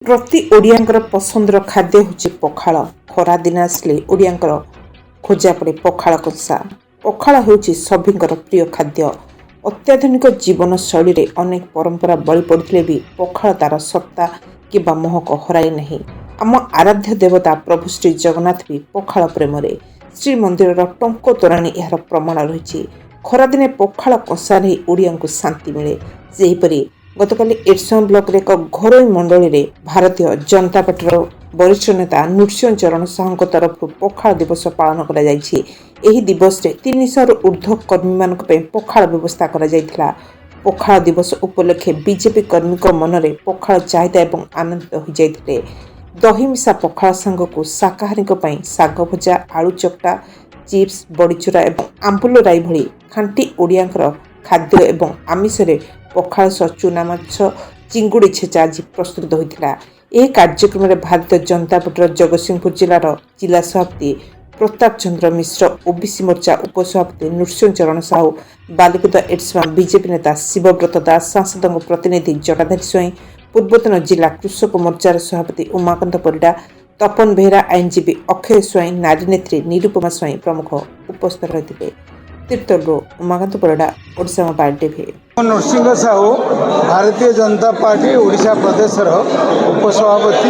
प्रति ओडियांकर पसंदर खाद्य हूँ पखाल। खरा दिन आसले ओडियांकर खोजा पड़े पखाल कषा। पखाल हूँ सभींकर प्रिय खाद्य। अत्याधुनिक जीवन शैली रे अनेक परंपरा बलि पड़ते भी पखाल तार सत्ता कि महक हराई नहीं। आम आराध्य देवता प्रभु श्री जगन्नाथ भी पखाल प्रेम श्रीमंदिर टंक तोराणी यार प्रमाण रही। खरादिने पखाल कषा नहीं ओडिया को शांति मिले। सेहीपरि गतकाली एरसमा ब्लॉक एक घरोई मंडली रे भारतीय जनता पार्टी वरिष्ठ नेता नृसिंह चरण साहू तरफ पखाल दिवस पालन करा जायछि। एही दिवस रे 300 रु ऊर्ध्व कर्मी मानक पे पखाल व्यवस्था करा जायथिला। पखाल दिवस उपलक्षे बीजेपी कर्मी को मन में पखाल चाहिदा एवं आनंदित हो जाइथिले। दही मिशा पखाल सांग को शाकाहारी शाग भजा, आलू चकटा, चिप्स, बड़ीचुरा एवं आंबुल राई भली खांटी ओडियांकर खाद्य एवं आमिष पखाल सह चूना माछ, चिंगुड़ी छेचा आज प्रस्तुत होता। यह कार्यक्रम में भारतीय जनता पार्टी जगतसिंहपुर जिलार जिला सभापति प्रताप चंद्र मिश्र, ओबीसी मोर्चा उपसभापति नृसिंह चरण साहू, बालिकुदा एरसमा बीजेपी नेता शिवव्रत दास, सांसद प्रतिनिधि जटाधारी स्वईं, पूर्वतन जिला कृषक मोर्चार सभापति उमाकांत परिडा, तपन बेहरा, आईनजीवी अक्षय स्वईं, नारी नेत्री निरुपमा स्वईं प्रमुख उपस्थित रही। तीर्तलू Umakant Parida, Odisha mobile TV. Narasimha Sahu Bharatiya Janata party Odisha प्रदेश उपसभापति।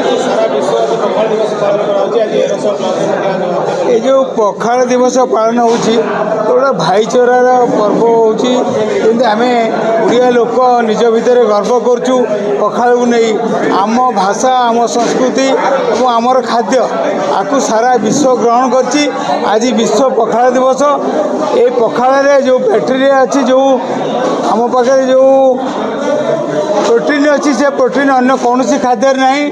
ये जो पखाल दिवस पालन होगा भाईचारार पर्व होमें ओडिया लोक निज भितर गर्व करुँ। पखाल को नहीं आम भाषा, आम संस्कृति और आमर खाद्य आपको सारा विश्व ग्रहण करछि। आज विश्व पखाल दिवस। ये पखाल जो बैक्टेरिया अच्छी जो आम पाखे जो प्रोटीन अच्छी से प्रोटीन अन्य कौन सी खाद्य नहीं।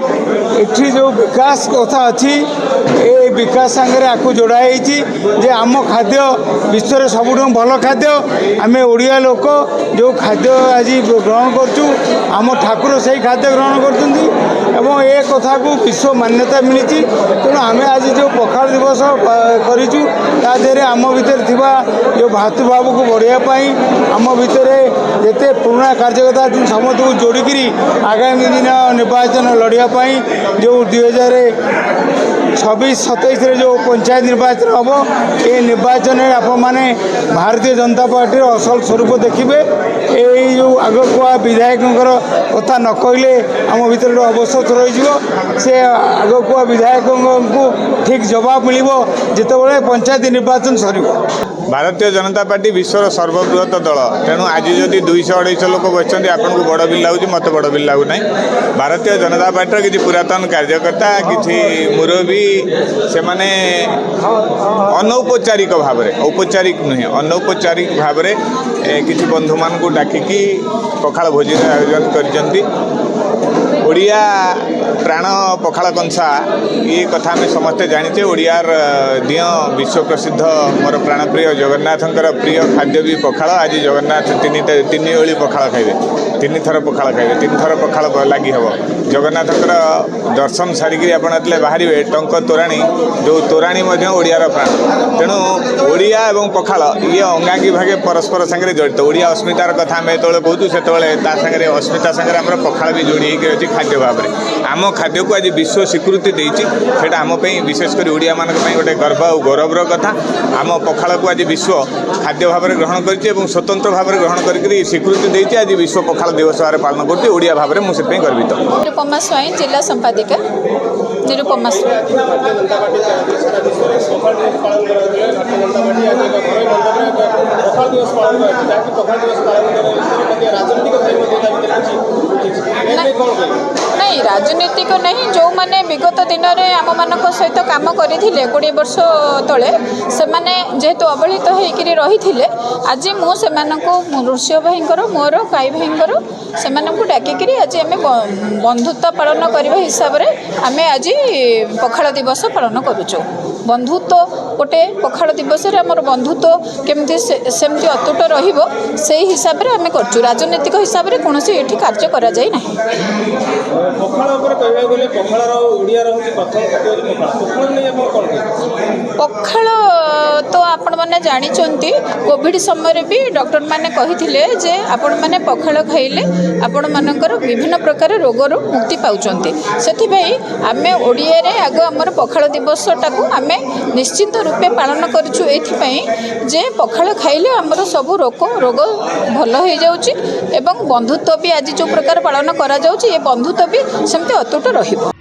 एठी जो विकास कथा अच्छी ये विकास सांगे आपको जोड़ाई जे आम खाद्य विश्व सबुठ भल खाद्य। आम ओडिया लोक जो खाद्य आज ग्रहण करूँ, आम ठाकुर से खाद्य ग्रहण कर ये कथा को विश्व मान्यता मिली। तेणु आम आज जो पखाल दिवस कर आम भितर जो भातृभाव को बढ़ाई आम भितर जिते पुराणा कार्यकर्ता समस्त को जोड़िकी आगामी दिन निर्वाचन लड़ाई जो 2026-27 जो पंचायत निर्वाचन हम ये निर्वाचन आपने भारतीय जनता पार्टी असल स्वरूप देखिए। ये जो आगकुआ विधायक कथा न कहले आम भर जो अवसर रही से आगकुआ विधायक को ठीक जवाब मिल जिते पंचायत निर्वाचन सर। भारतीय जनता पार्टी विश्वर सर्वबृहत दल। तेणु आज जदि 200-250 लोक बच्चे आपन को बड़ बिल लगुच, मत बड़ बिल लगुना। भारतीय जनता पार्टी किसी पुरातन कार्यकर्ता किसी मुरबी से माने अनौपचारिक भाव में, औपचारिक नुहे अनौपचारिक भाव में किसी बंधु मान को डाकिकी पखाल भोजी आयोजन करछंती। ओडिया प्राण पखाल कंसा ये कथा आम समस्ते जानीचे। ओडियार दिय विश्व प्रसिद्ध मोर प्राणप्रिय जगन्नाथंकर प्रिय खाद्य भी पखाल। आज जगन्नाथ तीन ओली पखाल खाइबे, 3 थर पखाल खाइबे, 3 थर पखाल लगी हम। जगन्नाथंकर दर्शन सारिकी आपले बाहर टंक तोराणी जो तोराणी ओडियार प्राण। तेणु ओडिया और पखाल ये अंगांगी भागे परस्पर सागर जड़ित। ओडिया अस्मितार कथा आम जो कहूँ से सागर अस्मिता सागर आम पखाल भी जोड़ी अच्छी खाद्य भाव में। आम खाद्य को आज विश्व स्वीकृति देती आम विशेषकर ओडिया मान गोटे गर्व और गौरवर कथा। आम पखाल को आज विश्व खाद्य भाव में ग्रहण कर स्वतंत्र भाव में ग्रहण कर स्वीकृति देती। आज विश्व पखाल दिवस भाव पालन कर ओडिया भाव में मुझे गर्वित। निरुपमा स्वईं जिला संपादिका निरुपमा नहीं राजनीतिक नहीं। जो माने विगत दिन में आम मान सहित कम करते 20 वर्ष तले से जेहेतु अवहेलित होकर रही आज मुझे नृसिंह भाई मोर काई भाई से डाकिकी आज आम बंधुत्व पालन करने हिसाब से आम आज पखाल दिवस पालन करुचु। बंधुत्व गोटे पखाल दिवस आमर बंधुत्व केमती सेमती अतुट रही हिसाब से आम कर राजनीतिक हिसाब से कौन ये कार्य करा जाए ना। पखाल तो आपण मैंने जानते कोविड समय भी डॉक्टर मैंने कही जे आपण मैंने पखाल खाइले आपण मानकर विभिन्न प्रकार रोगर मुक्ति पाउचंती से आम ओडिया रे आग आमर पखाल दिवसटा को आम निश्चित रूपे पालन करूँ जे पखाल खाइले आमर सब रोग भल हो जाउची एवं बंधुत्व भी आज जो प्रकार पालन करा जाउची ये बंधुत्व भी सेमती अतुट रहिबो।